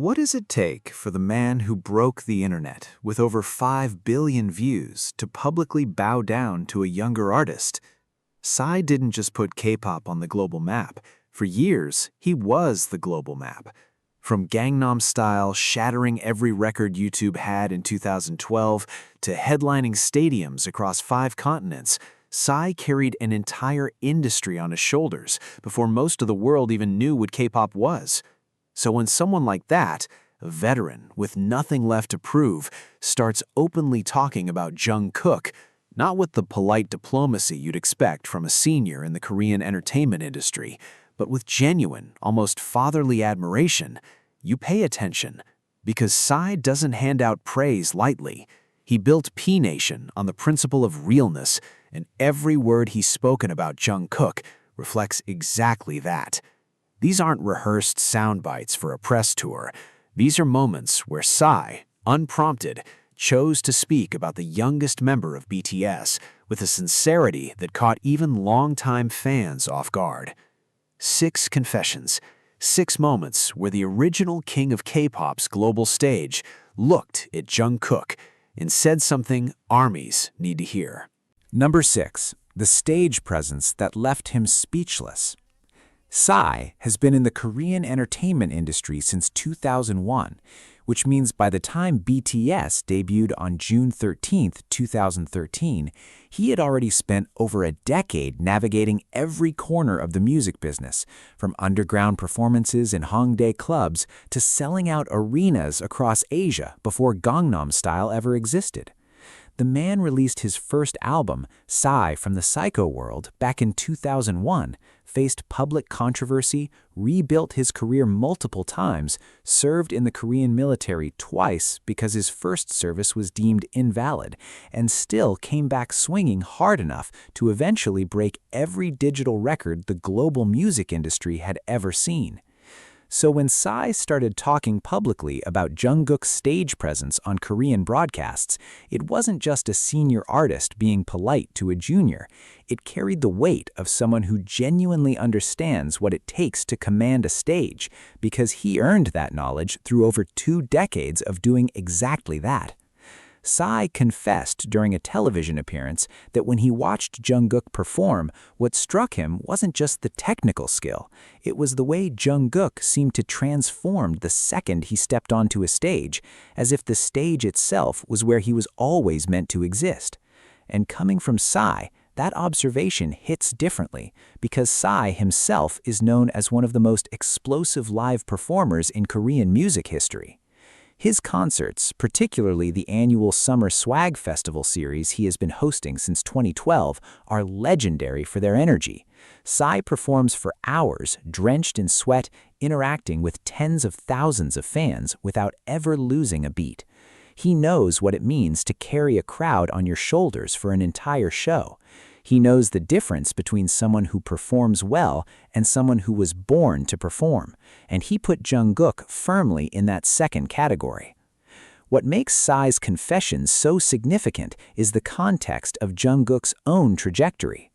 What does it take for the man who broke the internet with over 5 billion views to publicly bow down to a younger artist? Psy didn't just put K-pop on the global map. For years, he was the global map. From Gangnam Style shattering every record YouTube had in 2012 to headlining stadiums across 5 continents, Psy carried an entire industry on his shoulders before most of the world even knew what K-pop was. So when someone like that, a veteran with nothing left to prove, starts openly talking about Jungkook, not with the polite diplomacy you'd expect from a senior in the Korean entertainment industry, but with genuine, almost fatherly admiration, you pay attention, because Psy doesn't hand out praise lightly. He built P Nation on the principle of realness, and every word he's spoken about Jungkook reflects exactly that. These aren't rehearsed sound bites for a press tour. These are moments where Psy, unprompted, chose to speak about the youngest member of BTS with a sincerity that caught even longtime fans off guard. 6 confessions, 6 moments where the original king of K-pop's global stage looked at Jungkook and said something armies need to hear. Number 6. The stage presence that left him speechless. Psy has been in the Korean entertainment industry since 2001, which means by the time BTS debuted on June 13, 2013, he had already spent over a decade navigating every corner of the music business, from underground performances in Hongdae clubs to selling out arenas across Asia before Gangnam Style ever existed. The man released his first album, Psy from the Psycho World, back in 2001, faced public controversy, rebuilt his career multiple times, served in the Korean military twice because his first service was deemed invalid, and still came back swinging hard enough to eventually break every digital record the global music industry had ever seen. So when Psy started talking publicly about Jungkook's stage presence on Korean broadcasts, it wasn't just a senior artist being polite to a junior. It carried the weight of someone who genuinely understands what it takes to command a stage, because he earned that knowledge through over 2 decades of doing exactly that. Psy confessed during a television appearance that when he watched Jungkook perform, what struck him wasn't just the technical skill. It was the way Jungkook seemed to transform the second he stepped onto a stage, as if the stage itself was where he was always meant to exist. And coming from Psy, that observation hits differently, because Psy himself is known as one of the most explosive live performers in Korean music history. His concerts, particularly the annual Summer Swag Festival series he has been hosting since 2012, are legendary for their energy. Psy performs for hours, drenched in sweat, interacting with tens of thousands of fans without ever losing a beat. He knows what it means to carry a crowd on your shoulders for an entire show. He knows the difference between someone who performs well and someone who was born to perform, and he put Jungkook firmly in that second category. What makes Psy's confessions so significant is the context of Jungkook's own trajectory.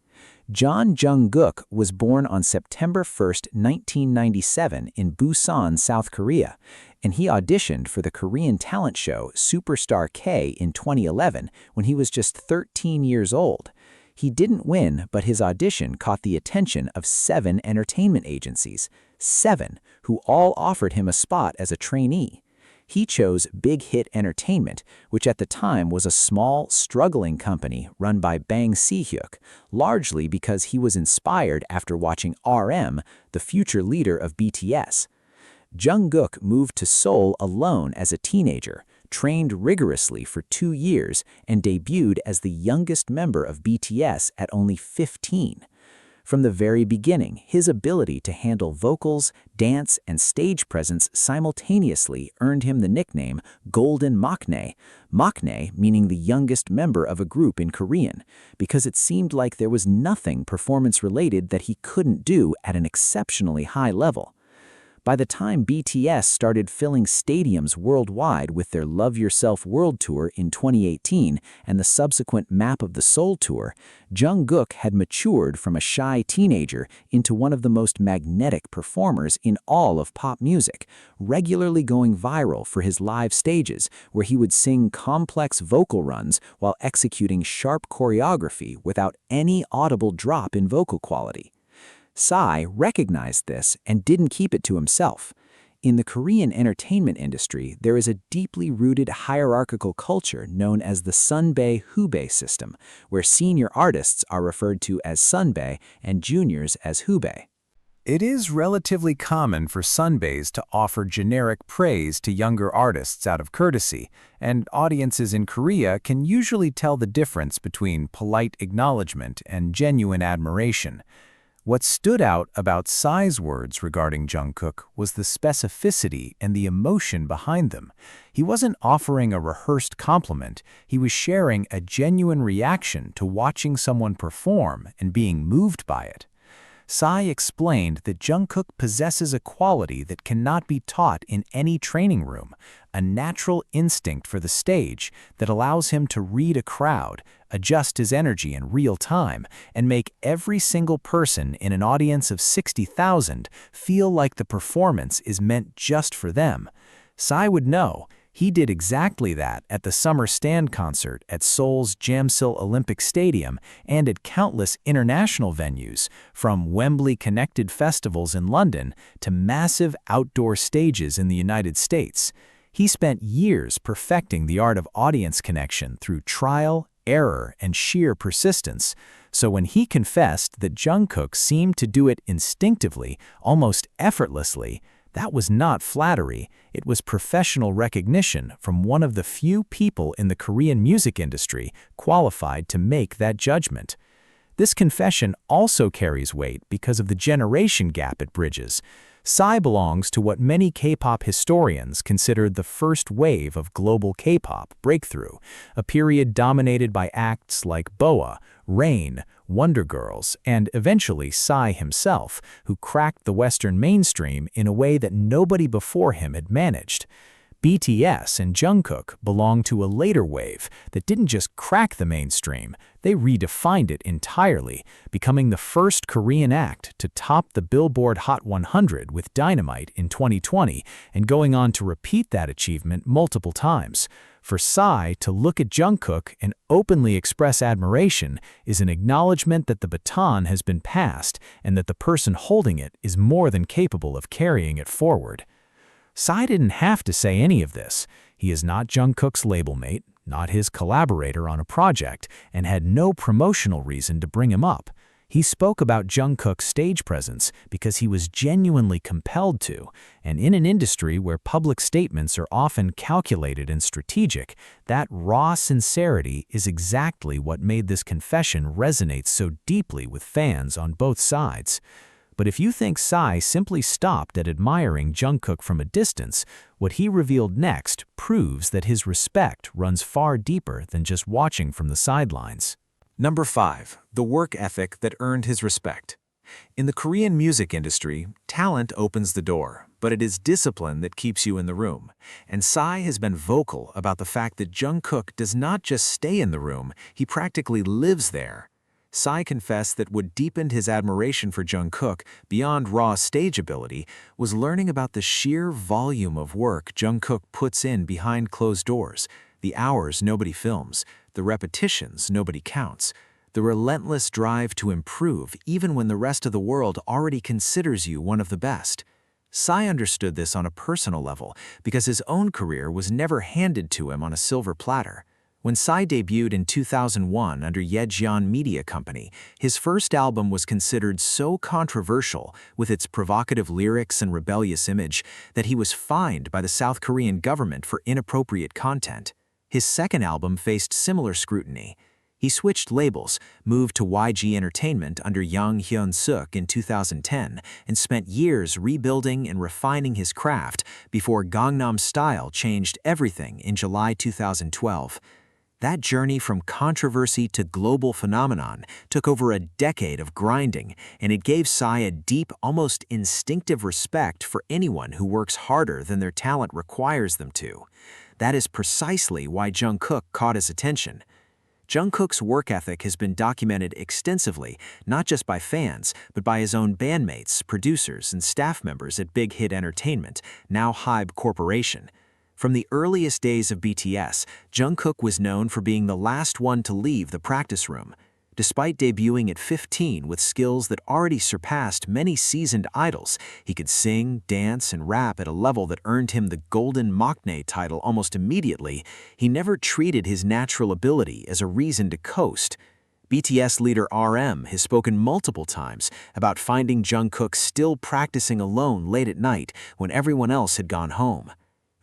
Jeon Jungkook was born on September 1, 1997 in Busan, South Korea, and he auditioned for the Korean talent show Superstar K in 2011 when he was just 13 years old. He didn't win, but his audition caught the attention of 7 entertainment agencies, 7, who all offered him a spot as a trainee. He chose Big Hit Entertainment, which at the time was a small, struggling company run by Bang Si-hyuk, largely because he was inspired after watching RM, the future leader of BTS. Jungkook moved to Seoul alone as a teenager, trained rigorously for 2 years, and debuted as the youngest member of BTS at only 15. From the very beginning, his ability to handle vocals, dance, and stage presence simultaneously earned him the nickname Golden Maknae, Maknae meaning the youngest member of a group in Korean, because it seemed like there was nothing performance-related that he couldn't do at an exceptionally high level. By the time BTS started filling stadiums worldwide with their Love Yourself World Tour in 2018 and the subsequent Map of the Soul Tour, Jungkook had matured from a shy teenager into one of the most magnetic performers in all of pop music, regularly going viral for his live stages where he would sing complex vocal runs while executing sharp choreography without any audible drop in vocal quality. Psy recognized this and didn't keep it to himself. In the Korean entertainment industry, there is a deeply rooted hierarchical culture known as the sunbae HYBE system, where senior artists are referred to as sunbae and juniors as HYBE. It is relatively common for sunbaes to offer generic praise to younger artists out of courtesy, and audiences in Korea can usually tell the difference between polite acknowledgement and genuine admiration. What stood out about Psy's words regarding Jungkook was the specificity and the emotion behind them. He wasn't offering a rehearsed compliment, he was sharing a genuine reaction to watching someone perform and being moved by it. Psy explained that Jungkook possesses a quality that cannot be taught in any training room, a natural instinct for the stage that allows him to read a crowd, adjust his energy in real time, and make every single person in an audience of 60,000 feel like the performance is meant just for them. Psy would know. He did exactly that at the Summer Stand concert at Seoul's Jamsil Olympic Stadium and at countless international venues, from Wembley-connected festivals in London to massive outdoor stages in the United States. He spent years perfecting the art of audience connection through trial, error, and sheer persistence. So when he confessed that Jungkook seemed to do it instinctively, almost effortlessly, that was not flattery, it was professional recognition from one of the few people in the Korean music industry qualified to make that judgment. This confession also carries weight because of the generation gap it bridges. Psy belongs to what many K-pop historians considered the first wave of global K-pop breakthrough, a period dominated by acts like BoA, Rain, Wonder Girls, and eventually Psy himself, who cracked the Western mainstream in a way that nobody before him had managed. BTS and Jungkook belong to a later wave that didn't just crack the mainstream, they redefined it entirely, becoming the first Korean act to top the Billboard Hot 100 with Dynamite in 2020 and going on to repeat that achievement multiple times. For Psy to look at Jungkook and openly express admiration is an acknowledgement that the baton has been passed and that the person holding it is more than capable of carrying it forward. Psy didn't have to say any of this. He is not Jungkook's label mate, not his collaborator on a project, and had no promotional reason to bring him up. He spoke about Jungkook's stage presence because he was genuinely compelled to, and in an industry where public statements are often calculated and strategic, that raw sincerity is exactly what made this confession resonate so deeply with fans on both sides. But if you think Psy simply stopped at admiring Jungkook from a distance, what he revealed next proves that his respect runs far deeper than just watching from the sidelines. Number 5. The work ethic that earned his respect. In the Korean music industry, talent opens the door, but it is discipline that keeps you in the room. And Psy has been vocal about the fact that Jungkook does not just stay in the room, he practically lives there. Psy confessed that what deepened his admiration for Jungkook beyond raw stage ability was learning about the sheer volume of work Jungkook puts in behind closed doors, the hours nobody films, the repetitions nobody counts, the relentless drive to improve even when the rest of the world already considers you one of the best. Psy understood this on a personal level because his own career was never handed to him on a silver platter. When Psy debuted in 2001 under Jeon Media Company, his first album was considered so controversial with its provocative lyrics and rebellious image that he was fined by the South Korean government for inappropriate content. His second album faced similar scrutiny. He switched labels, moved to YG Entertainment under Yang Hyun-suk in 2010, and spent years rebuilding and refining his craft before Gangnam Style changed everything in July 2012. That journey from controversy to global phenomenon took over a decade of grinding, and it gave Psy a deep, almost instinctive respect for anyone who works harder than their talent requires them to. That is precisely why Jungkook caught his attention. Jungkook's work ethic has been documented extensively, not just by fans, but by his own bandmates, producers, and staff members at Big Hit Entertainment, now HYBE Corporation. From the earliest days of BTS, Jungkook was known for being the last one to leave the practice room. Despite debuting at 15 with skills that already surpassed many seasoned idols, he could sing, dance, and rap at a level that earned him the Golden Maknae title almost immediately. He never treated his natural ability as a reason to coast. BTS leader RM has spoken multiple times about finding Jungkook still practicing alone late at night when everyone else had gone home.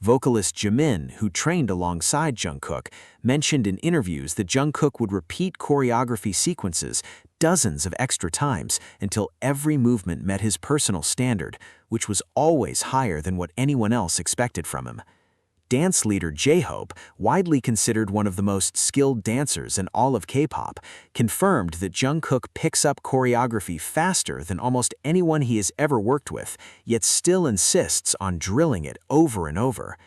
Vocalist Jimin, who trained alongside Jungkook, mentioned in interviews that Jungkook would repeat choreography sequences dozens of extra times until every movement met his personal standard, which was always higher than what anyone else expected from him. Dance leader J-Hope, widely considered one of the most skilled dancers in all of K-pop, confirmed that Jungkook picks up choreography faster than almost anyone he has ever worked with, yet still insists on drilling it over and over.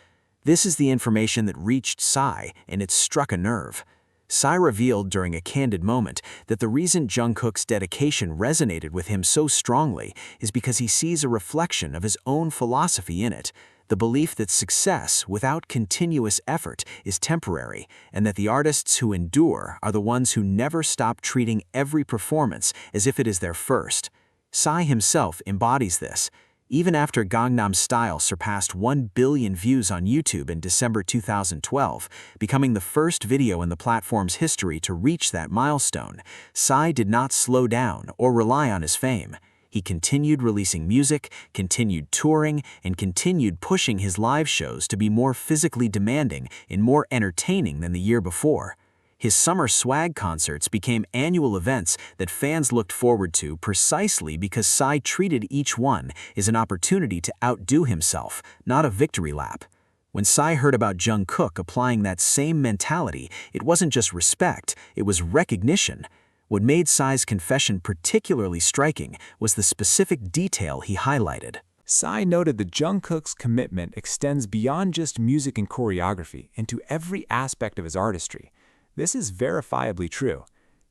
This is the information that reached Psy, and it struck a nerve. Psy revealed during a candid moment that the reason Jungkook's dedication resonated with him so strongly is because he sees a reflection of his own philosophy in it. The belief that success without continuous effort is temporary, and that the artists who endure are the ones who never stop treating every performance as if it is their first. Psy himself embodies this. Even after Gangnam Style surpassed 1 billion views on YouTube in December 2012, becoming the first video in the platform's history to reach that milestone, Psy did not slow down or rely on his fame. He continued releasing music, continued touring, and continued pushing his live shows to be more physically demanding and more entertaining than the year before. His summer swag concerts became annual events that fans looked forward to precisely because Psy treated each one as an opportunity to outdo himself, not a victory lap. When Psy heard about Jungkook applying that same mentality, it wasn't just respect, it was recognition. What made Psy's confession particularly striking was the specific detail he highlighted. Psy noted that Jungkook's commitment extends beyond just music and choreography into every aspect of his artistry. This is verifiably true.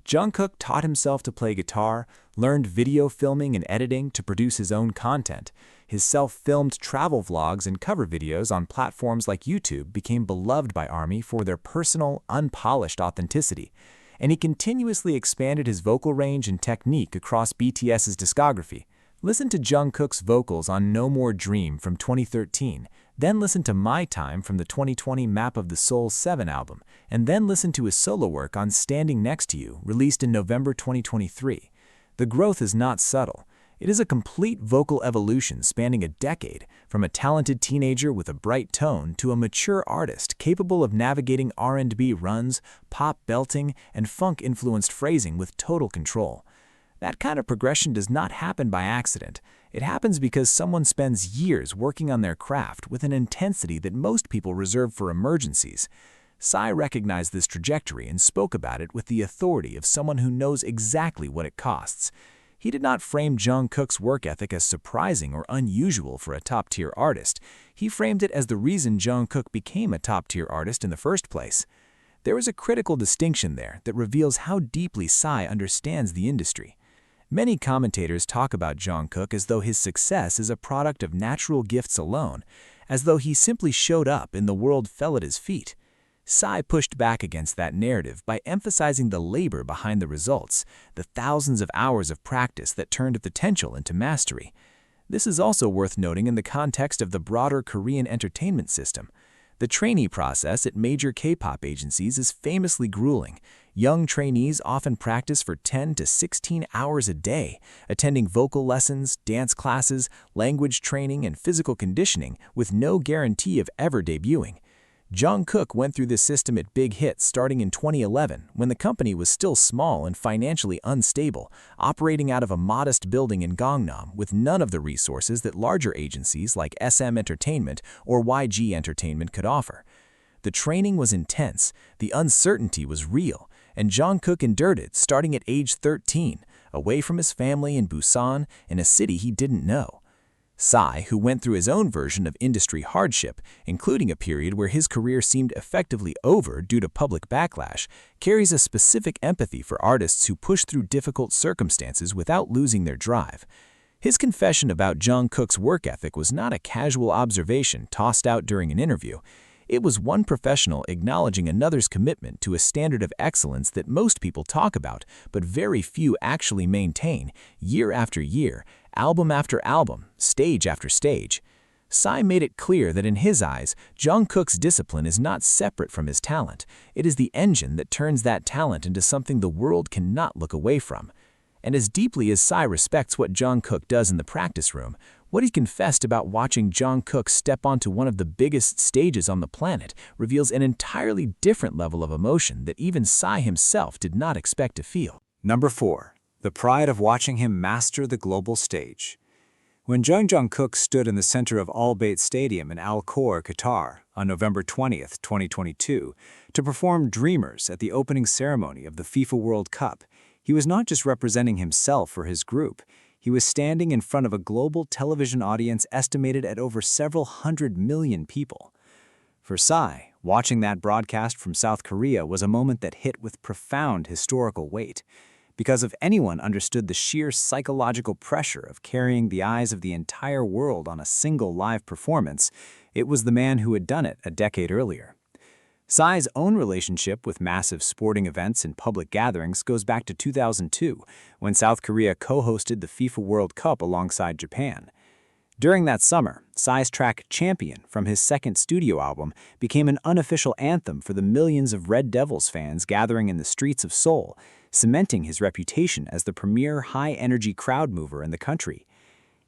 Jungkook taught himself to play guitar, learned video filming and editing to produce his own content. His self-filmed travel vlogs and cover videos on platforms like YouTube became beloved by ARMY for their personal, unpolished authenticity. And he continuously expanded his vocal range and technique across BTS's discography. Listen to Jungkook's vocals on No More Dream from 2013, then listen to My Time from the 2020 Map of the Soul 7 album, and then listen to his solo work on Standing Next to You, released in November 2023. The growth is not subtle. It is a complete vocal evolution spanning a decade, from a talented teenager with a bright tone to a mature artist capable of navigating R&B runs, pop belting, and funk-influenced phrasing with total control. That kind of progression does not happen by accident. It happens because someone spends years working on their craft with an intensity that most people reserve for emergencies. Psy recognized this trajectory and spoke about it with the authority of someone who knows exactly what it costs. He did not frame Jungkook's work ethic as surprising or unusual for a top-tier artist. He framed it as the reason Jungkook became a top-tier artist in the first place. There is a critical distinction there that reveals how deeply Psy understands the industry. Many commentators talk about Jungkook as though his success is a product of natural gifts alone, as though he simply showed up and the world fell at his feet. Psy pushed back against that narrative by emphasizing the labor behind the results, the thousands of hours of practice that turned potential into mastery. This is also worth noting in the context of the broader Korean entertainment system. The trainee process at major K-pop agencies is famously grueling. Young trainees often practice for 10 to 16 hours a day, attending vocal lessons, dance classes, language training, and physical conditioning with no guarantee of ever debuting. Jungkook went through this system at Big Hit starting in 2011, when the company was still small and financially unstable, operating out of a modest building in Gangnam with none of the resources that larger agencies like SM Entertainment or YG Entertainment could offer. The training was intense, the uncertainty was real, and Jungkook endured it starting at age 13, away from his family in Busan in a city he didn't know. Psy, who went through his own version of industry hardship, including a period where his career seemed effectively over due to public backlash, carries a specific empathy for artists who push through difficult circumstances without losing their drive. His confession about Jungkook's work ethic was not a casual observation tossed out during an interview. It was one professional acknowledging another's commitment to a standard of excellence that most people talk about, but very few actually maintain, year after year, album after album, stage after stage. Psy made it clear that in his eyes, Jungkook's discipline is not separate from his talent. It is the engine that turns that talent into something the world cannot look away from. And as deeply as Psy respects what Jungkook does in the practice room, what he confessed about watching Jungkook step onto one of the biggest stages on the planet reveals an entirely different level of emotion that even Psy himself did not expect to feel. Number 4. The pride of watching him master the global stage. When Jungkook stood in the center of Al Bayt Stadium in Al Khor, Qatar, on November 20, 2022, to perform Dreamers at the opening ceremony of the FIFA World Cup, he was not just representing himself or his group. He was standing in front of a global television audience estimated at over several 100 million people. For Psy, watching that broadcast from South Korea was a moment that hit with profound historical weight, because if anyone understood the sheer psychological pressure of carrying the eyes of the entire world on a single live performance, it was the man who had done it a decade earlier. Psy's own relationship with massive sporting events and public gatherings goes back to 2002, when South Korea co-hosted the FIFA World Cup alongside Japan. During that summer, Psy's track Champion from his second studio album became an unofficial anthem for the millions of Red Devils fans gathering in the streets of Seoul, cementing his reputation as the premier high-energy crowd mover in the country.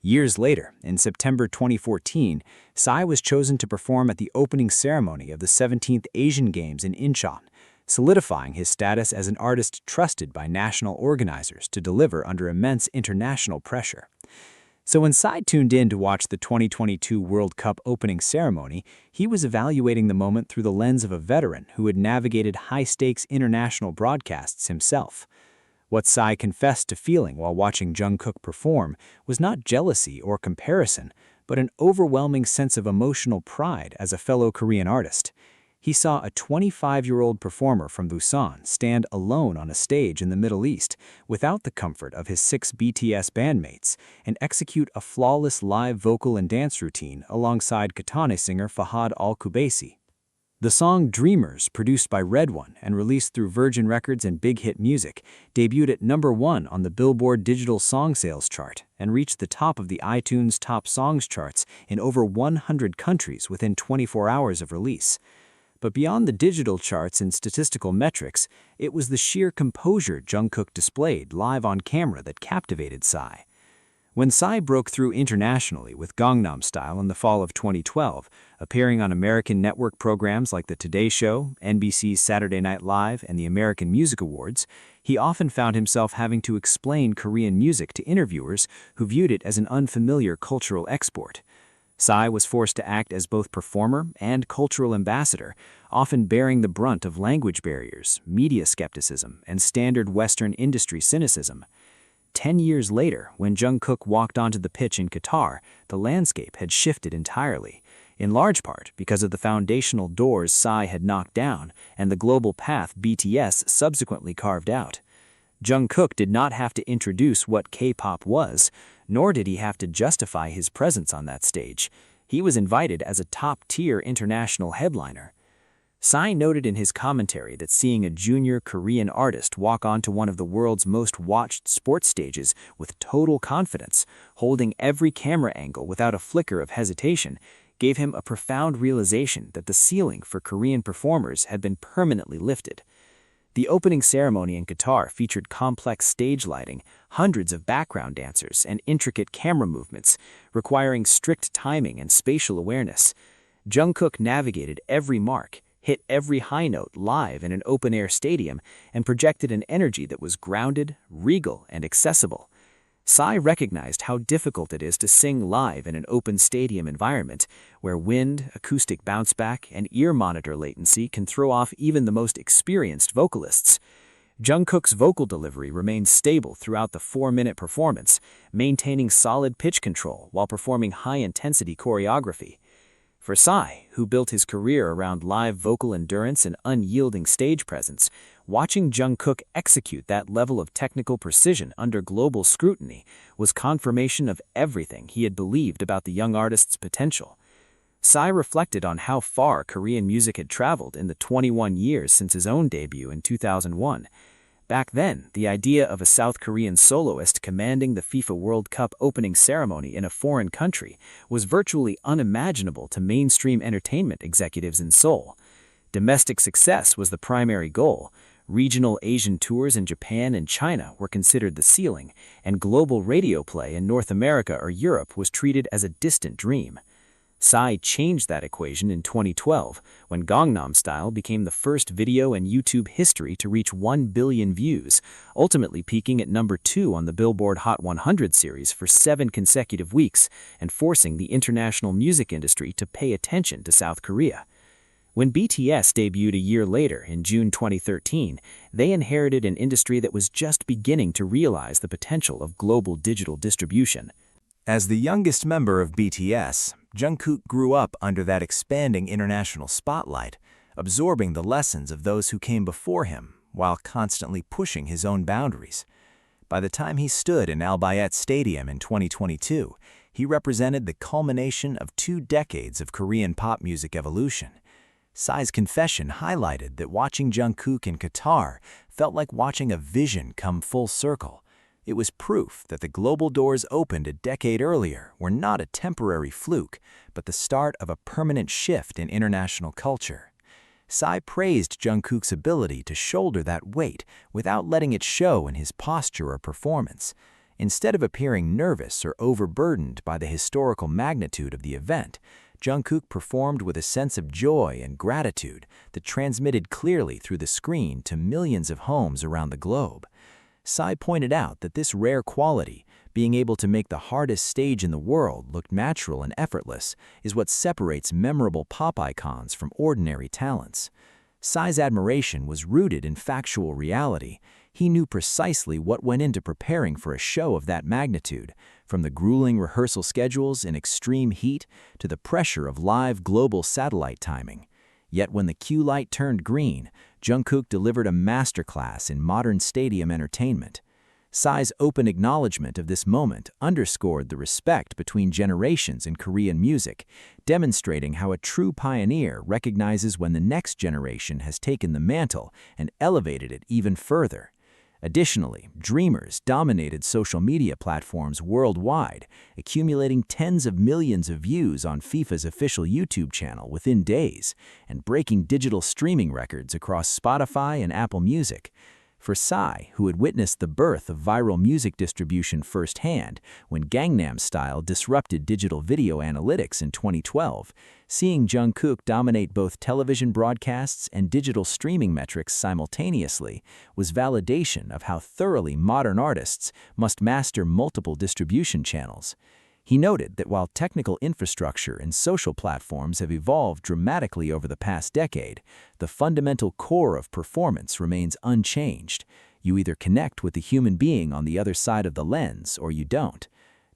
Years later, in September 2014, Psy was chosen to perform at the opening ceremony of the 17th Asian Games in Incheon, solidifying his status as an artist trusted by national organizers to deliver under immense international pressure. So when Psy tuned in to watch the 2022 World Cup opening ceremony, he was evaluating the moment through the lens of a veteran who had navigated high-stakes international broadcasts himself. What Psy confessed to feeling while watching Jungkook perform was not jealousy or comparison, but an overwhelming sense of emotional pride as a fellow Korean artist. He saw a 25-year-old performer from Busan stand alone on a stage in the Middle East without the comfort of his 6 BTS bandmates and execute a flawless live vocal and dance routine alongside Katane singer Fahad Al-Kubaisi. The song Dreamers, produced by Red One and released through Virgin Records and Big Hit Music, debuted at number 1 on the Billboard Digital Song Sales chart and reached the top of the iTunes Top Songs charts in over 100 countries within 24 hours of release. But beyond the digital charts and statistical metrics, it was the sheer composure Jungkook displayed live on camera that captivated Psy. When Psy broke through internationally with Gangnam Style in the fall of 2012, appearing on American network programs like The Today Show, NBC's Saturday Night Live, and the American Music Awards, he often found himself having to explain Korean music to interviewers who viewed it as an unfamiliar cultural export. Psy was forced to act as both performer and cultural ambassador, often bearing the brunt of language barriers, media skepticism, and standard Western industry cynicism. 10 years later, when Jungkook walked onto the pitch in Qatar, the landscape had shifted entirely, in large part because of the foundational doors Psy had knocked down and the global path BTS subsequently carved out. Jungkook did not have to introduce what K-pop was, nor did he have to justify his presence on that stage. He was invited as a top-tier international headliner. Psy noted in his commentary that seeing a junior Korean artist walk onto one of the world's most watched sports stages with total confidence, holding every camera angle without a flicker of hesitation, gave him a profound realization that the ceiling for Korean performers had been permanently lifted. The opening ceremony in Qatar featured complex stage lighting, hundreds of background dancers, and intricate camera movements, requiring strict timing and spatial awareness. Jungkook navigated every mark, hit every high note live in an open-air stadium, and projected an energy that was grounded, regal, and accessible. Psy recognized how difficult it is to sing live in an open stadium environment where wind, acoustic bounceback, and ear monitor latency can throw off even the most experienced vocalists. Jungkook's vocal delivery remained stable throughout the 4-minute performance, maintaining solid pitch control while performing high-intensity choreography. For Psy, who built his career around live vocal endurance and unyielding stage presence, watching Jungkook execute that level of technical precision under global scrutiny was confirmation of everything he had believed about the young artist's potential. Psy reflected on how far Korean music had traveled in the 21 years since his own debut in 2001. Back then, the idea of a South Korean soloist commanding the FIFA World Cup opening ceremony in a foreign country was virtually unimaginable to mainstream entertainment executives in Seoul. Domestic success was the primary goal. Regional Asian tours in Japan and China were considered the ceiling, and global radio play in North America or Europe was treated as a distant dream. Psy changed that equation in 2012 when Gangnam Style became the first video in YouTube history to reach 1 billion views, ultimately peaking at number 2 on the Billboard Hot 100 series for 7 consecutive weeks and forcing the international music industry to pay attention to South Korea. When BTS debuted a year later in June 2013, they inherited an industry that was just beginning to realize the potential of global digital distribution. As the youngest member of BTS, Jungkook grew up under that expanding international spotlight, absorbing the lessons of those who came before him while constantly pushing his own boundaries. By the time he stood in Al Bayt Stadium in 2022, he represented the culmination of 2 decades of Korean pop music evolution. Psy's confession highlighted that watching Jungkook in Qatar felt like watching a vision come full circle. It was proof that the global doors opened a decade earlier were not a temporary fluke, but the start of a permanent shift in international culture. Psy praised Jungkook's ability to shoulder that weight without letting it show in his posture or performance. Instead of appearing nervous or overburdened by the historical magnitude of the event, Jungkook performed with a sense of joy and gratitude that transmitted clearly through the screen to millions of homes around the globe. Psy pointed out that this rare quality, being able to make the hardest stage in the world look natural and effortless, is what separates memorable pop icons from ordinary talents. Psy's admiration was rooted in factual reality. He knew precisely what went into preparing for a show of that magnitude, from the grueling rehearsal schedules in extreme heat to the pressure of live global satellite timing. Yet when the cue light turned green, Jungkook delivered a masterclass in modern stadium entertainment. Psy's open acknowledgement of this moment underscored the respect between generations in Korean music, demonstrating how a true pioneer recognizes when the next generation has taken the mantle and elevated it even further. Additionally, Dreamers dominated social media platforms worldwide, accumulating tens of millions of views on FIFA's official YouTube channel within days, and breaking digital streaming records across Spotify and Apple Music. For Psy, who had witnessed the birth of viral music distribution firsthand when Gangnam Style disrupted digital video analytics in 2012, seeing Jungkook dominate both television broadcasts and digital streaming metrics simultaneously was validation of how thoroughly modern artists must master multiple distribution channels. He noted that while technical infrastructure and social platforms have evolved dramatically over the past decade, the fundamental core of performance remains unchanged. You either connect with the human being on the other side of the lens or you don't.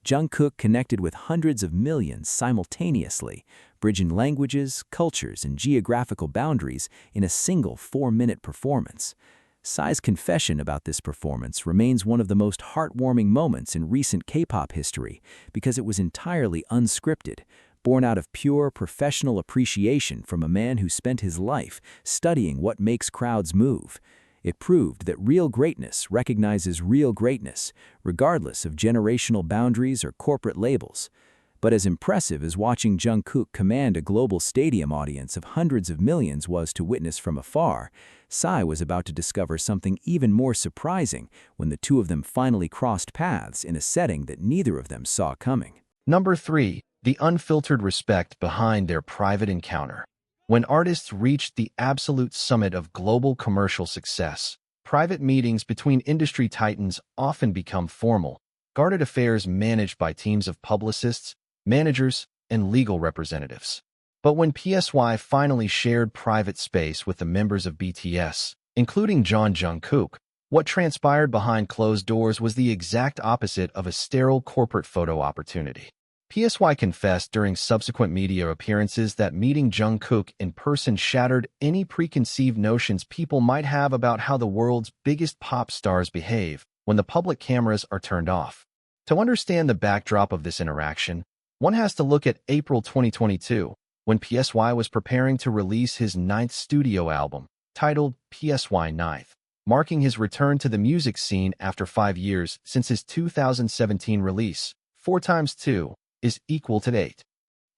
Jungkook connected with hundreds of millions simultaneously, bridging languages, cultures, and geographical boundaries in a single 4-minute performance. Psy's confession about this performance remains one of the most heartwarming moments in recent K-pop history because it was entirely unscripted, born out of pure professional appreciation from a man who spent his life studying what makes crowds move. It proved that real greatness recognizes real greatness, regardless of generational boundaries or corporate labels. But as impressive as watching Jungkook command a global stadium audience of hundreds of millions was to witness from afar, Psy was about to discover something even more surprising when the two of them finally crossed paths in a setting that neither of them saw coming. Number 3. The unfiltered respect behind their private encounter. When artists reach the absolute summit of global commercial success, private meetings between industry titans often become formal, guarded affairs managed by teams of publicists, managers, and legal representatives. But when PSY finally shared private space with the members of BTS, including Jungkook, what transpired behind closed doors was the exact opposite of a sterile corporate photo opportunity. PSY confessed during subsequent media appearances that meeting Jungkook in person shattered any preconceived notions people might have about how the world's biggest pop stars behave when the public cameras are turned off. To understand the backdrop of this interaction, one has to look at April 2022, when PSY was preparing to release his 9th studio album, titled PSY 9th, marking his return to the music scene after 5 years since his 2017 release. 4 times 2 is equal to 8.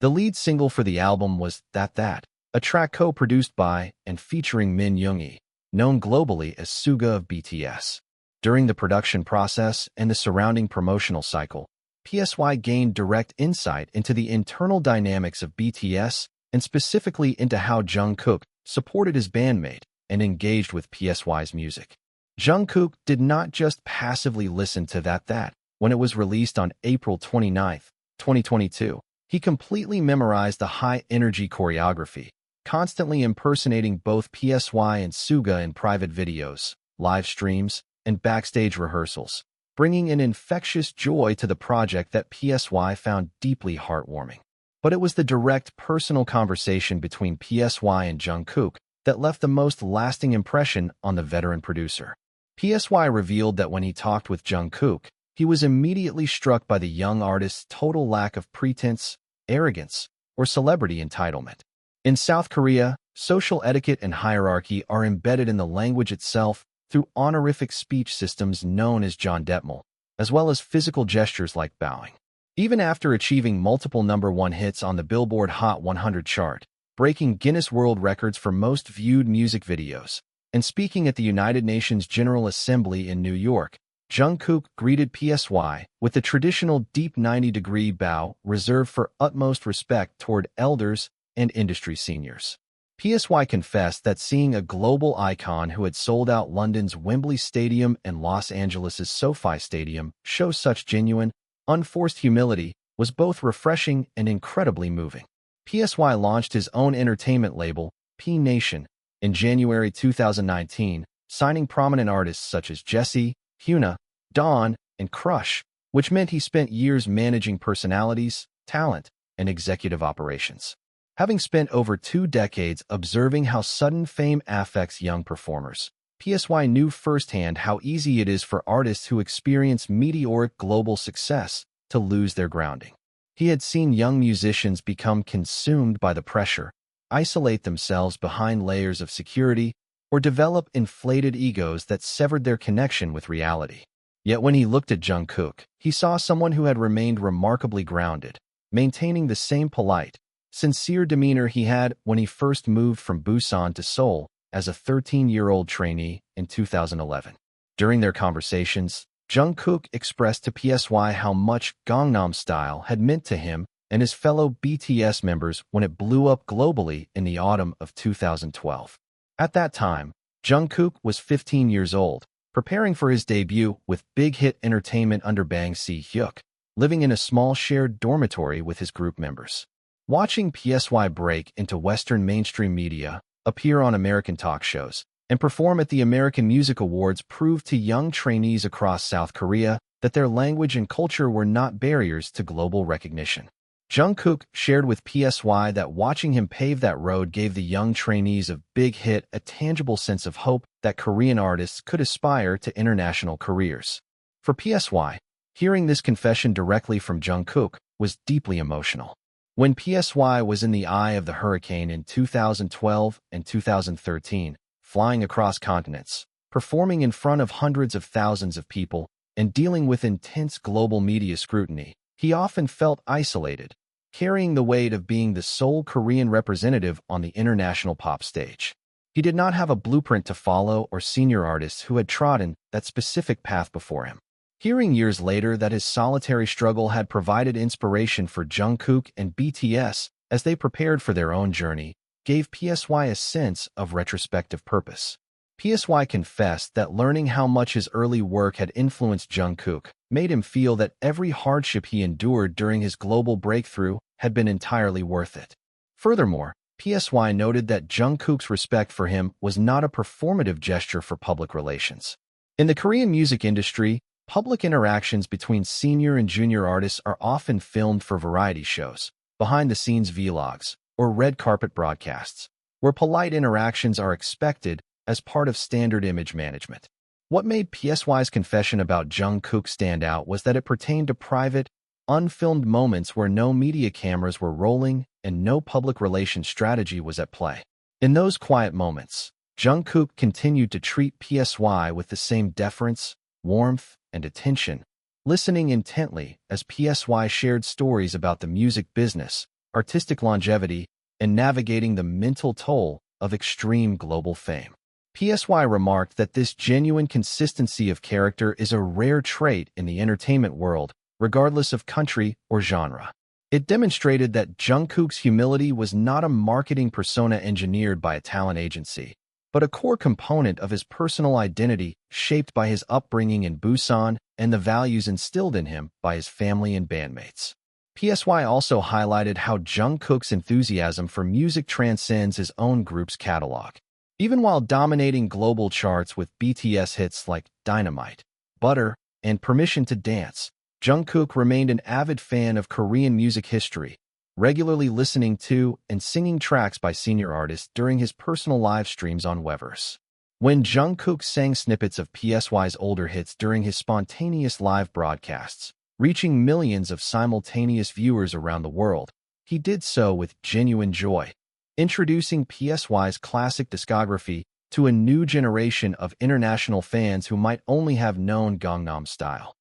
The lead single for the album was That, a track co-produced by and featuring Min Yoongi, known globally as SUGA of BTS. During the production process and the surrounding promotional cycle, PSY gained direct insight into the internal dynamics of BTS and specifically into how Jungkook supported his bandmate and engaged with PSY's music. Jungkook did not just passively listen to That when it was released on April 29, 2022. He completely memorized the high-energy choreography, constantly impersonating both PSY and SUGA in private videos, live streams, and backstage rehearsals, bringing an infectious joy to the project that PSY found deeply heartwarming. But it was the direct personal conversation between PSY and Jungkook that left the most lasting impression on the veteran producer. PSY revealed that when he talked with Jungkook, he was immediately struck by the young artist's total lack of pretense, arrogance, or celebrity entitlement. In South Korea, social etiquette and hierarchy are embedded in the language itself through honorific speech systems known as jeondetmal, as well as physical gestures like bowing. Even after achieving multiple #1 hits on the Billboard Hot 100 chart, breaking Guinness World Records for most viewed music videos, and speaking at the United Nations General Assembly in New York, Jungkook greeted PSY with the traditional deep 90-degree bow reserved for utmost respect toward elders and industry seniors. PSY confessed that seeing a global icon who had sold out London's Wembley Stadium and Los Angeles' SoFi Stadium show such genuine, unforced humility was both refreshing and incredibly moving. PSY launched his own entertainment label, P Nation, in January 2019, signing prominent artists such as Jessie, Hyuna, Dawn, and Crush, which meant he spent years managing personalities, talent, and executive operations. Having spent over 2 decades observing how sudden fame affects young performers, PSY knew firsthand how easy it is for artists who experience meteoric global success to lose their grounding. He had seen young musicians become consumed by the pressure, isolate themselves behind layers of security, or develop inflated egos that severed their connection with reality. Yet when he looked at Jungkook, he saw someone who had remained remarkably grounded, maintaining the same polite, sincere demeanor he had when he first moved from Busan to Seoul as a 13-year-old trainee in 2011. During their conversations, Jungkook expressed to PSY how much Gangnam Style had meant to him and his fellow BTS members when it blew up globally in the autumn of 2012. At that time, Jungkook was 15 years old, preparing for his debut with Big Hit Entertainment under Bang Si-hyuk, living in a small shared dormitory with his group members. Watching PSY break into Western mainstream media, appear on American talk shows, and perform at the American Music Awards proved to young trainees across South Korea that their language and culture were not barriers to global recognition. Jungkook shared with PSY that watching him pave that road gave the young trainees of Big Hit a tangible sense of hope that Korean artists could aspire to international careers. For PSY, hearing this confession directly from Jungkook was deeply emotional. When PSY was in the eye of the hurricane in 2012 and 2013, flying across continents, performing in front of hundreds of thousands of people, and dealing with intense global media scrutiny, he often felt isolated, carrying the weight of being the sole Korean representative on the international pop stage. He did not have a blueprint to follow or senior artists who had trodden that specific path before him. Hearing years later that his solitary struggle had provided inspiration for Jungkook and BTS as they prepared for their own journey gave PSY a sense of retrospective purpose. PSY confessed that learning how much his early work had influenced Jungkook made him feel that every hardship he endured during his global breakthrough had been entirely worth it. Furthermore, PSY noted that Jungkook's respect for him was not a performative gesture for public relations. In the Korean music industry, public interactions between senior and junior artists are often filmed for variety shows, behind-the-scenes vlogs, or red carpet broadcasts, where polite interactions are expected as part of standard image management. What made PSY's confession about Jungkook stand out was that it pertained to private, unfilmed moments where no media cameras were rolling and no public relations strategy was at play. In those quiet moments, Jungkook continued to treat PSY with the same deference, warmth, and attention, listening intently as PSY shared stories about the music business, artistic longevity, and navigating the mental toll of extreme global fame. PSY remarked that this genuine consistency of character is a rare trait in the entertainment world, regardless of country or genre. It demonstrated that Jungkook's humility was not a marketing persona engineered by a talent agency, but a core component of his personal identity shaped by his upbringing in Busan and the values instilled in him by his family and bandmates. PSY also highlighted how Jungkook's enthusiasm for music transcends his own group's catalog. Even while dominating global charts with BTS hits like Dynamite, Butter, and Permission to Dance, Jungkook remained an avid fan of Korean music history, regularly listening to and singing tracks by senior artists during his personal live streams on Weverse. When Jungkook sang snippets of PSY's older hits during his spontaneous live broadcasts, reaching millions of simultaneous viewers around the world, he did so with genuine joy, introducing PSY's classic discography to a new generation of international fans who might only have known Gangnam Style.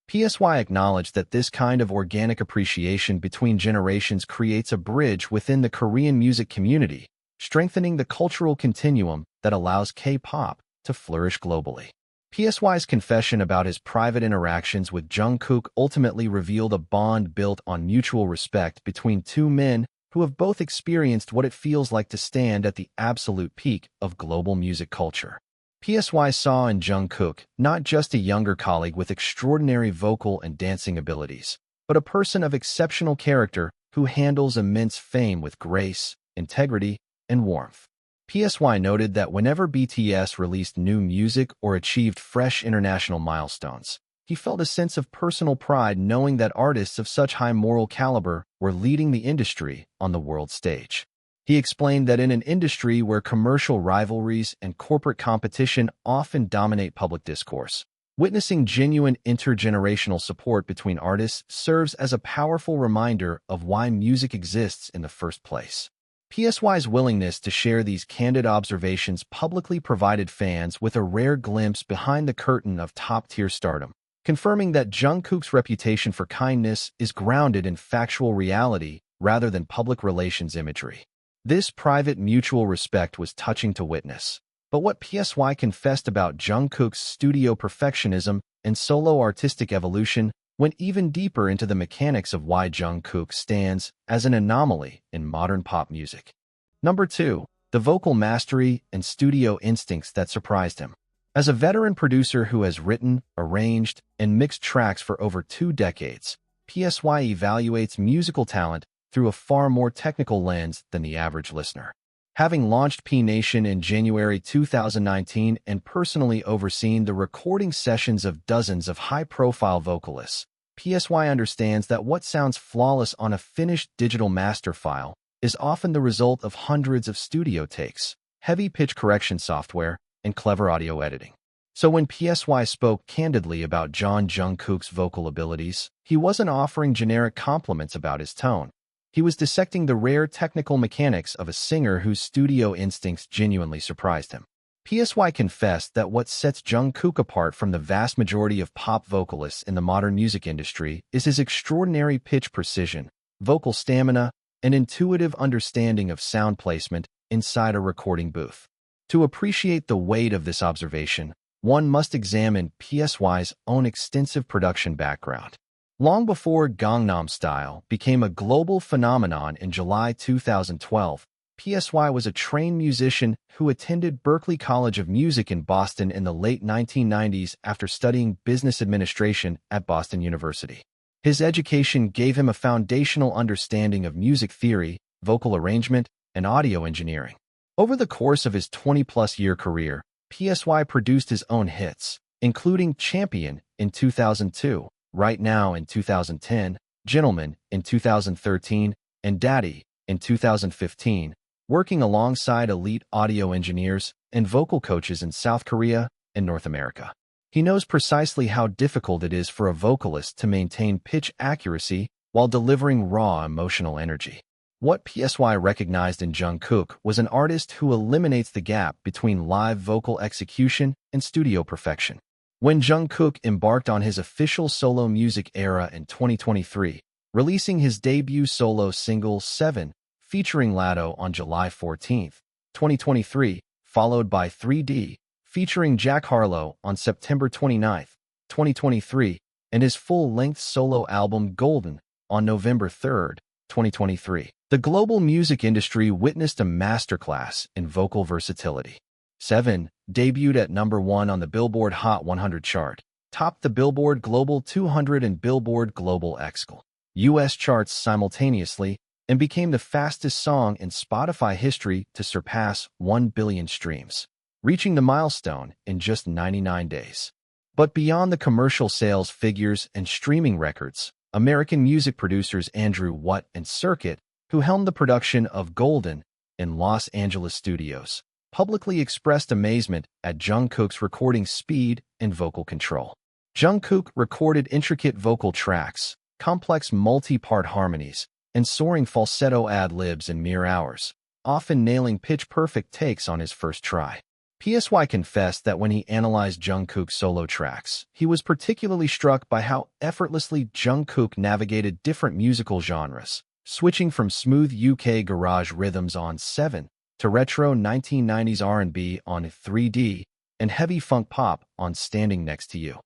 PSY acknowledged that this kind of organic appreciation between generations creates a bridge within the Korean music community, strengthening the cultural continuum that allows K-pop to flourish globally. PSY's confession about his private interactions with Jungkook ultimately revealed a bond built on mutual respect between two men who have both experienced what it feels like to stand at the absolute peak of global music culture. PSY saw in Jungkook not just a younger colleague with extraordinary vocal and dancing abilities, but a person of exceptional character who handles immense fame with grace, integrity, and warmth. PSY noted that whenever BTS released new music or achieved fresh international milestones, he felt a sense of personal pride knowing that artists of such high moral caliber were leading the industry on the world stage. He explained that in an industry where commercial rivalries and corporate competition often dominate public discourse, witnessing genuine intergenerational support between artists serves as a powerful reminder of why music exists in the first place. PSY's willingness to share these candid observations publicly provided fans with a rare glimpse behind the curtain of top-tier stardom, confirming that Jungkook's reputation for kindness is grounded in factual reality rather than public relations imagery. This private mutual respect was touching to witness, but what PSY confessed about Jungkook's studio perfectionism and solo artistic evolution went even deeper into the mechanics of why Jungkook stands as an anomaly in modern pop music. Number 2. The vocal mastery and studio instincts that surprised him. As a veteran producer who has written, arranged, and mixed tracks for over 2 decades, PSY evaluates musical talent through a far more technical lens than the average listener. Having launched P Nation in January 2019 and personally overseen the recording sessions of dozens of high-profile vocalists, PSY understands that what sounds flawless on a finished digital master file is often the result of hundreds of studio takes, heavy pitch correction software, and clever audio editing. So when PSY spoke candidly about Jungkook's vocal abilities, he wasn't offering generic compliments about his tone. He was dissecting the rare technical mechanics of a singer whose studio instincts genuinely surprised him. PSY confessed that what sets Jungkook apart from the vast majority of pop vocalists in the modern music industry is his extraordinary pitch precision, vocal stamina, and intuitive understanding of sound placement inside a recording booth. To appreciate the weight of this observation, one must examine PSY's own extensive production background. Long before Gangnam Style became a global phenomenon in July 2012, PSY was a trained musician who attended Berklee College of Music in Boston in the late 1990s after studying business administration at Boston University. His education gave him a foundational understanding of music theory, vocal arrangement, and audio engineering. Over the course of his 20-plus-year career, PSY produced his own hits, including Champion in 2002, Right Now in 2010, Gentleman in 2013, and Daddy in 2015, working alongside elite audio engineers and vocal coaches in South Korea and North America. He knows precisely how difficult it is for a vocalist to maintain pitch accuracy while delivering raw emotional energy. What PSY recognized in Jungkook was an artist who eliminates the gap between live vocal execution and studio perfection. When Jungkook embarked on his official solo music era in 2023, releasing his debut solo single 7, featuring Lado on July 14, 2023, followed by 3D, featuring Jack Harlow on September 29, 2023, and his full-length solo album Golden on November 3, 2023. The global music industry witnessed a masterclass in vocal versatility. 7 debuted at number 1 on the Billboard Hot 100 chart, topped the Billboard Global 200 and Billboard Global XL US charts simultaneously, and became the fastest song in Spotify history to surpass 1 billion streams, reaching the milestone in just 99 days. But beyond the commercial sales figures and streaming records, American music producers Andrew Watt and Circuit, who helmed the production of Golden in Los Angeles studios, publicly expressed amazement at Jungkook's recording speed and vocal control. Jungkook recorded intricate vocal tracks, complex multi-part harmonies, and soaring falsetto ad-libs in mere hours, often nailing pitch-perfect takes on his first try. PSY confessed that when he analyzed Jungkook's solo tracks, he was particularly struck by how effortlessly Jungkook navigated different musical genres, switching from smooth UK garage rhythms on 7 to retro 1990s R&B on 3D and heavy funk pop on Standing Next to You.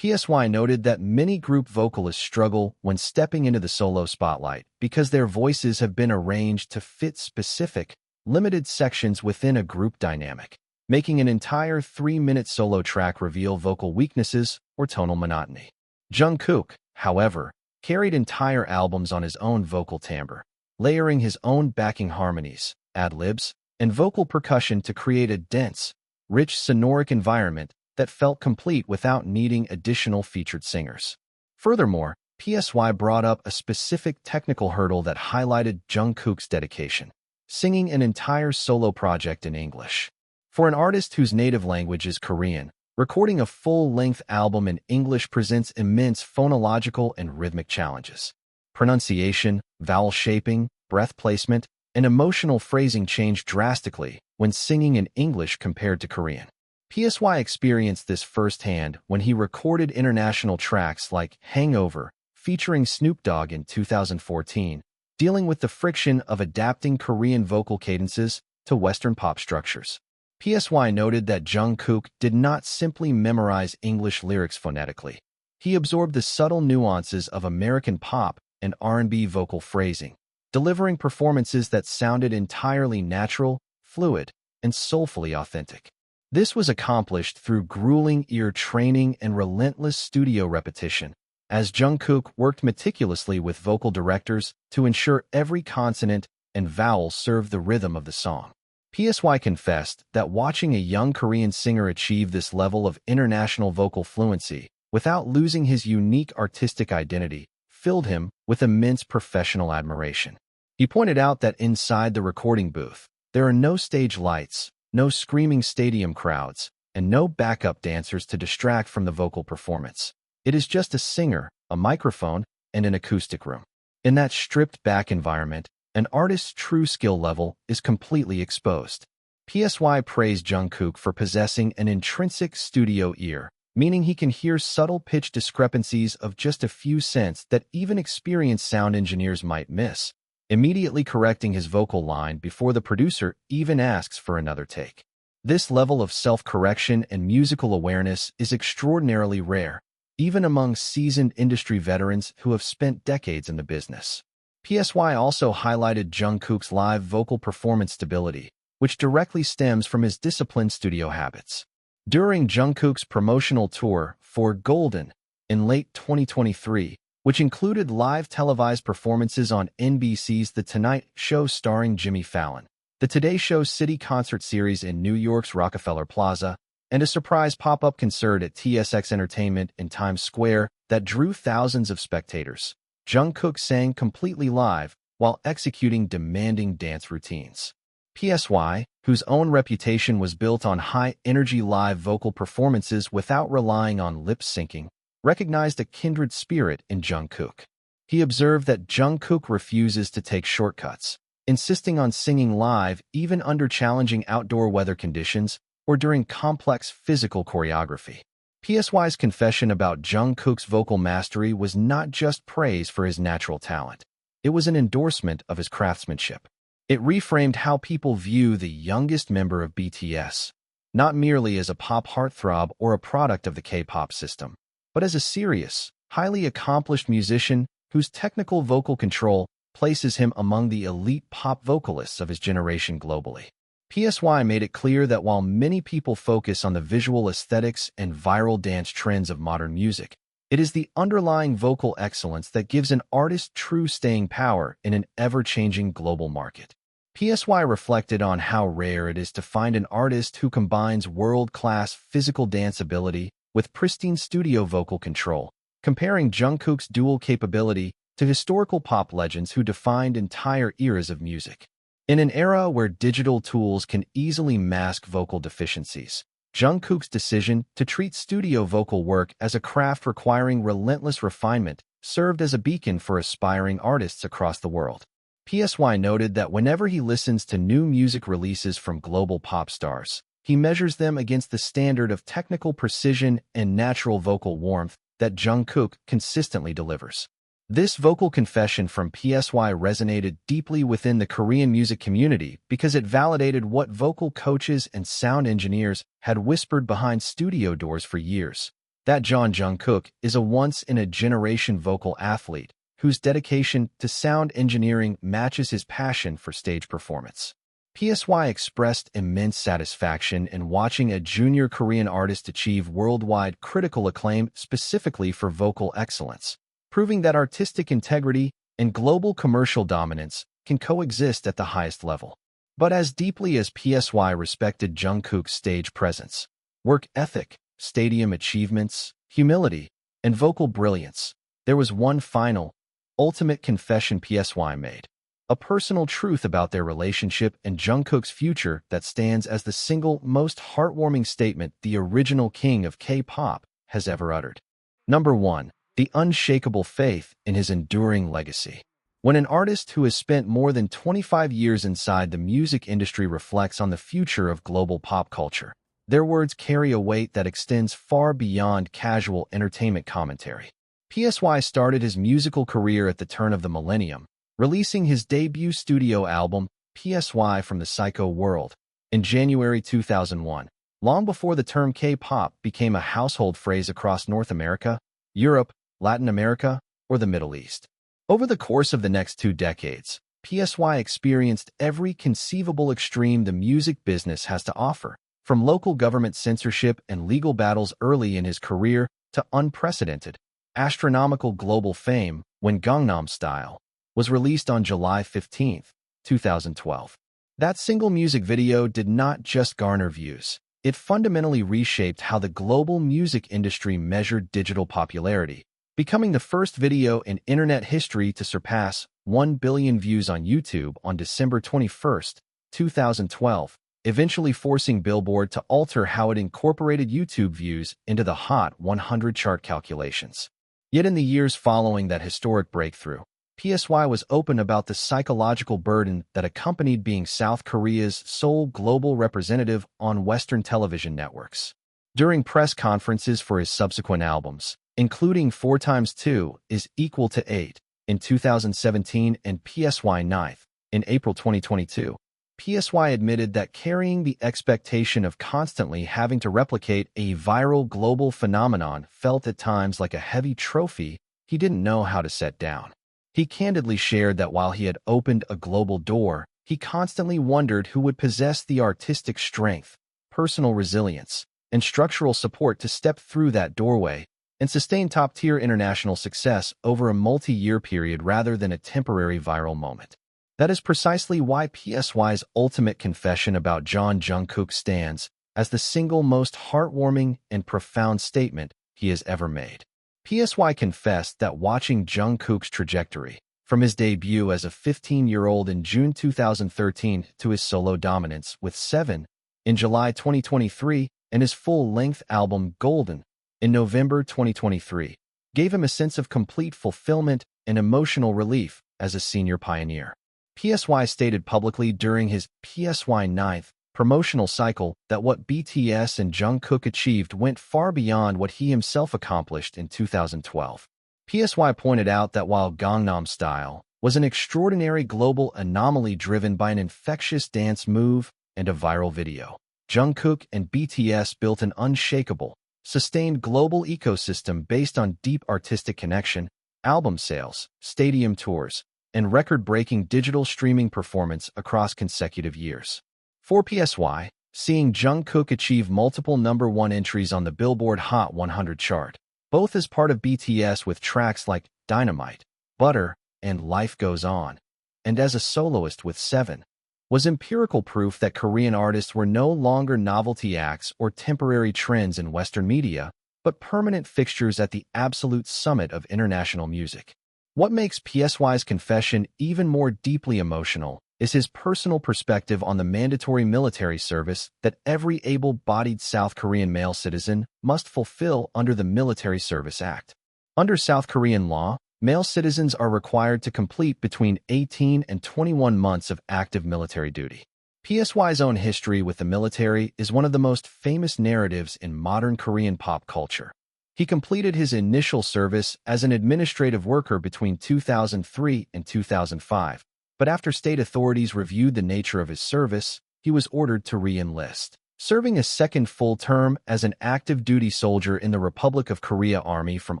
PSY noted that many group vocalists struggle when stepping into the solo spotlight because their voices have been arranged to fit specific, limited sections within a group dynamic, making an entire 3-minute solo track reveal vocal weaknesses or tonal monotony. Jungkook, however, carried entire albums on his own vocal timbre, layering his own backing harmonies, ad-libs, and vocal percussion to create a dense, rich sonoric environment that felt complete without needing additional featured singers. Furthermore, PSY brought up a specific technical hurdle that highlighted Jungkook's dedication: singing an entire solo project in English. For an artist whose native language is Korean, recording a full-length album in English presents immense phonological and rhythmic challenges. Pronunciation, vowel shaping, breath placement, and emotional phrasing change drastically when singing in English compared to Korean. PSY experienced this firsthand when he recorded international tracks like Hangover, featuring Snoop Dogg in 2014, dealing with the friction of adapting Korean vocal cadences to Western pop structures. PSY noted that Jungkook did not simply memorize English lyrics phonetically. He absorbed the subtle nuances of American pop and R&B vocal phrasing, delivering performances that sounded entirely natural, fluid, and soulfully authentic. This was accomplished through grueling ear training and relentless studio repetition, as Jungkook worked meticulously with vocal directors to ensure every consonant and vowel served the rhythm of the song. PSY confessed that watching a young Korean singer achieve this level of international vocal fluency without losing his unique artistic identity filled him with immense professional admiration. He pointed out that inside the recording booth, there are no stage lights, no screaming stadium crowds, and no backup dancers to distract from the vocal performance. It is just a singer, a microphone, and an acoustic room. In that stripped-back environment, an artist's true skill level is completely exposed. PSY praised Jungkook for possessing an intrinsic studio ear, meaning he can hear subtle pitch discrepancies of just a few cents that even experienced sound engineers might miss, immediately correcting his vocal line before the producer even asks for another take. This level of self-correction and musical awareness is extraordinarily rare, even among seasoned industry veterans who have spent decades in the business. PSY also highlighted Jungkook's live vocal performance stability, which directly stems from his disciplined studio habits. During Jungkook's promotional tour for Golden in late 2023, which included live televised performances on NBC's The Tonight Show starring Jimmy Fallon, the Today Show City Concert Series in New York's Rockefeller Plaza, and a surprise pop-up concert at TSX Entertainment in Times Square that drew thousands of spectators, Jungkook sang completely live while executing demanding dance routines. PSY, whose own reputation was built on high-energy live vocal performances without relying on lip-syncing, recognized a kindred spirit in Jungkook. He observed that Jungkook refuses to take shortcuts, insisting on singing live even under challenging outdoor weather conditions or during complex physical choreography. PSY's confession about Jungkook's vocal mastery was not just praise for his natural talent. It was an endorsement of his craftsmanship. It reframed how people view the youngest member of BTS, not merely as a pop heartthrob or a product of the K-pop system, but as a serious, highly accomplished musician whose technical vocal control places him among the elite pop vocalists of his generation globally. PSY made it clear that while many people focus on the visual aesthetics and viral dance trends of modern music, it is the underlying vocal excellence that gives an artist true staying power in an ever-changing global market. PSY reflected on how rare it is to find an artist who combines world-class physical dance ability with pristine studio vocal control, comparing Jungkook's dual capability to historical pop legends who defined entire eras of music. In an era where digital tools can easily mask vocal deficiencies, Jungkook's decision to treat studio vocal work as a craft requiring relentless refinement served as a beacon for aspiring artists across the world. PSY noted that whenever he listens to new music releases from global pop stars, he measures them against the standard of technical precision and natural vocal warmth that Jungkook consistently delivers. This vocal confession from PSY resonated deeply within the Korean music community because it validated what vocal coaches and sound engineers had whispered behind studio doors for years, that Jungkook is a once-in-a-generation vocal athlete whose dedication to sound engineering matches his passion for stage performance. PSY expressed immense satisfaction in watching a junior Korean artist achieve worldwide critical acclaim specifically for vocal excellence, proving that artistic integrity and global commercial dominance can coexist at the highest level. But as deeply as PSY respected Jungkook's stage presence, work ethic, stadium achievements, humility, and vocal brilliance, there was one final, ultimate confession PSY made, a personal truth about their relationship and Jungkook's future that stands as the single most heartwarming statement the original king of K-pop has ever uttered. Number 1. The unshakable faith in his enduring legacy. When an artist who has spent more than 25 years inside the music industry reflects on the future of global pop culture, their words carry a weight that extends far beyond casual entertainment commentary. PSY started his musical career at the turn of the millennium, releasing his debut studio album, PSY from the Psycho World, in January 2001, long before the term K-pop became a household phrase across North America, Europe, Latin America, or the Middle East. Over the course of the next 2 decades, PSY experienced every conceivable extreme the music business has to offer, from local government censorship and legal battles early in his career to unprecedented, astronomical global fame when Gangnam Style was released on July 15, 2012. That single music video did not just garner views. It fundamentally reshaped how the global music industry measured digital popularity, becoming the first video in internet history to surpass 1 billion views on YouTube on December 21, 2012, eventually forcing Billboard to alter how it incorporated YouTube views into the Hot 100 chart calculations. Yet in the years following that historic breakthrough, PSY was open about the psychological burden that accompanied being South Korea's sole global representative on Western television networks. During press conferences for his subsequent albums, including 4x2 is equal to 8 in 2017 and PSY 9th in April 2022, PSY admitted that carrying the expectation of constantly having to replicate a viral global phenomenon felt at times like a heavy trophy he didn't know how to set down. He candidly shared that while he had opened a global door, he constantly wondered who would possess the artistic strength, personal resilience, and structural support to step through that doorway and sustain top-tier international success over a multi-year period rather than a temporary viral moment. That is precisely why PSY's ultimate confession about Jungkook stands as the single most heartwarming and profound statement he has ever made. PSY confessed that watching Jungkook's trajectory, from his debut as a 15-year-old in June 2013 to his solo dominance with Seven in July 2023 and his full-length album Golden in November 2023, gave him a sense of complete fulfillment and emotional relief as a senior pioneer. PSY stated publicly during his PSY 9th promotional cycle that what BTS and Jungkook achieved went far beyond what he himself accomplished in 2012. PSY pointed out that while Gangnam Style was an extraordinary global anomaly driven by an infectious dance move and a viral video, Jungkook and BTS built an unshakable, sustained global ecosystem based on deep artistic connection, album sales, stadium tours, and record-breaking digital streaming performance across consecutive years. For PSY, seeing Jungkook achieve multiple #1 entries on the Billboard Hot 100 chart, both as part of BTS with tracks like Dynamite, Butter, and Life Goes On, and as a soloist with Seven, was empirical proof that Korean artists were no longer novelty acts or temporary trends in Western media, but permanent fixtures at the absolute summit of international music. What makes PSY's confession even more deeply emotional is his personal perspective on the mandatory military service that every able-bodied South Korean male citizen must fulfill under the Military Service Act. Under South Korean law, male citizens are required to complete between 18 and 21 months of active military duty. PSY's own history with the military is one of the most famous narratives in modern Korean pop culture. He completed his initial service as an administrative worker between 2003 and 2005, but after state authorities reviewed the nature of his service, he was ordered to re-enlist, serving a second full term as an active duty soldier in the Republic of Korea Army from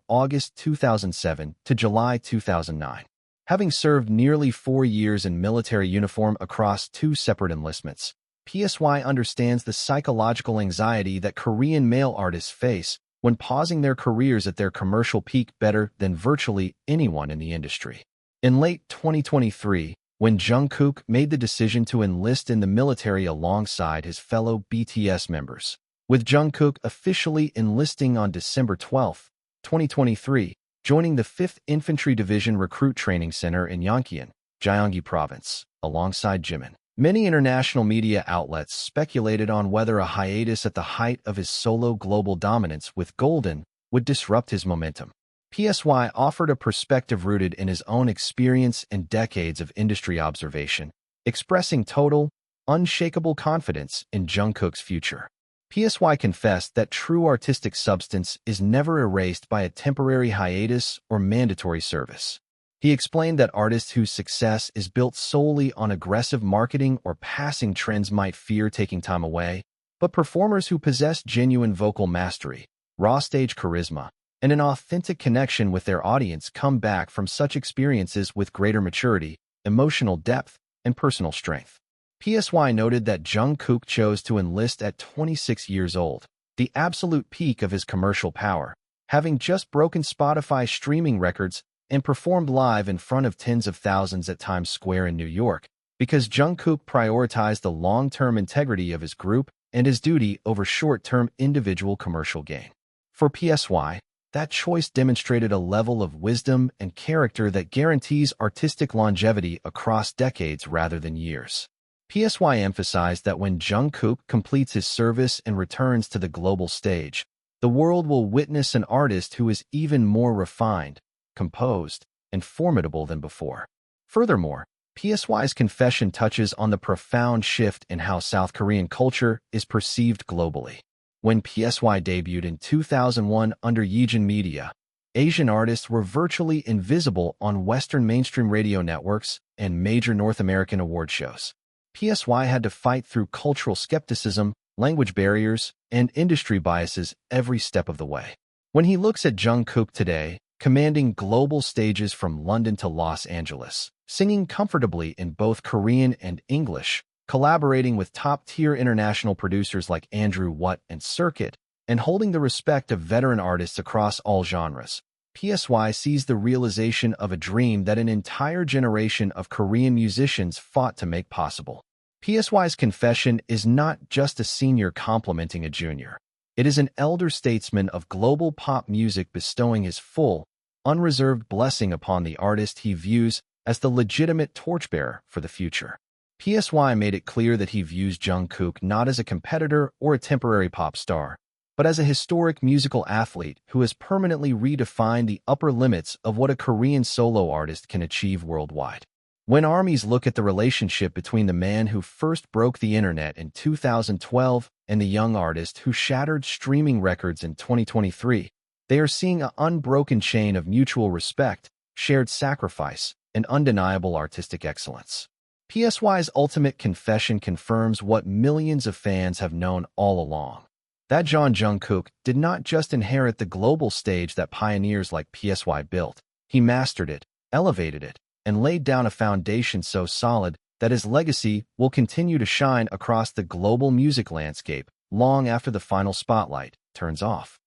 August 2007 to July 2009. Having served nearly 4 years in military uniform across 2 separate enlistments, PSY understands the psychological anxiety that Korean male artists face when pausing their careers at their commercial peak better than virtually anyone in the industry. In late 2023, when Jungkook made the decision to enlist in the military alongside his fellow BTS members, with Jungkook officially enlisting on December 12, 2023, joining the 5th Infantry Division Recruit Training Center in Yongkyeon, Gyeonggi Province, alongside Jimin. Many international media outlets speculated on whether a hiatus at the height of his solo global dominance with Golden would disrupt his momentum. PSY offered a perspective rooted in his own experience and decades of industry observation, expressing total, unshakable confidence in Jungkook's future. PSY confessed that true artistic substance is never erased by a temporary hiatus or mandatory service. He explained that artists whose success is built solely on aggressive marketing or passing trends might fear taking time away, but performers who possess genuine vocal mastery, raw stage charisma, and an authentic connection with their audience come back from such experiences with greater maturity, emotional depth, and personal strength. PSY noted that Jungkook chose to enlist at 26 years old, the absolute peak of his commercial power, having just broken Spotify streaming records and performed live in front of tens of thousands at Times Square in New York, because Jungkook prioritized the long-term integrity of his group and his duty over short-term individual commercial gain. For PSY, that choice demonstrated a level of wisdom and character that guarantees artistic longevity across decades rather than years. PSY emphasized that when Jungkook completes his service and returns to the global stage, the world will witness an artist who is even more refined, composed, and formidable than before. Furthermore, PSY's confession touches on the profound shift in how South Korean culture is perceived globally. When PSY debuted in 2001 under Jeon Media, Asian artists were virtually invisible on Western mainstream radio networks and major North American award shows. PSY had to fight through cultural skepticism, language barriers, and industry biases every step of the way. When he looks at Jungkook today, commanding global stages from London to Los Angeles, singing comfortably in both Korean and English, collaborating with top-tier international producers like Andrew Watt and Circuit, and holding the respect of veteran artists across all genres. PSY sees the realization of a dream that an entire generation of Korean musicians fought to make possible. PSY's confession is not just a senior complimenting a junior. It is an elder statesman of global pop music bestowing his full, unreserved blessing upon the artist he views as the legitimate torchbearer for the future. PSY made it clear that he views Jungkook not as a competitor or a temporary pop star, but as a historic musical athlete who has permanently redefined the upper limits of what a Korean solo artist can achieve worldwide. When armies look at the relationship between the man who first broke the internet in 2012 and the young artist who shattered streaming records in 2023, they are seeing an unbroken chain of mutual respect, shared sacrifice, and undeniable artistic excellence. PSY's ultimate confession confirms what millions of fans have known all along. That Jungkook did not just inherit the global stage that pioneers like PSY built. He mastered it, elevated it, and laid down a foundation so solid that his legacy will continue to shine across the global music landscape long after the final spotlight turns off.